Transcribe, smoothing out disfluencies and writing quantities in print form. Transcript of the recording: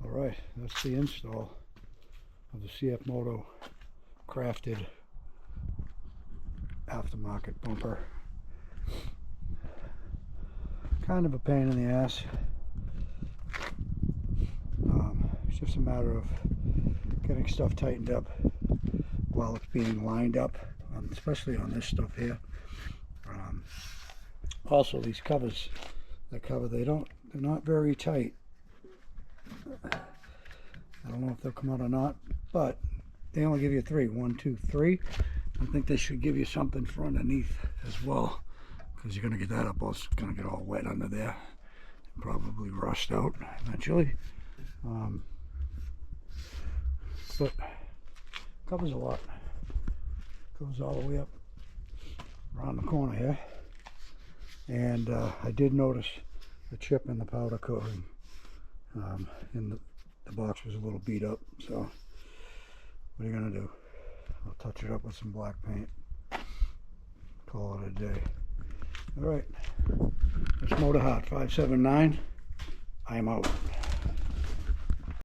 Alright, that's the install of the CF Moto crafted aftermarket bumper. Kind of a pain in the ass. It's just a matter of getting stuff tightened up while it's being lined up, especially on this stuff here. Also, these covers, they're not very tight. I don't know if they'll come out or not, but they only give you 3. 1, 2, 3. I think they should give you something for underneath as well, because you're going to get that up, it's going to get all wet under there and probably rust out eventually. But covers a lot. Goes all the way up around the corner here. And I did notice a chip in the powder coating. And the box was a little beat up, so what are you going to do? I'll touch it up with some black paint. Call it a day. Alright, that's Motor Heart 579. I am out.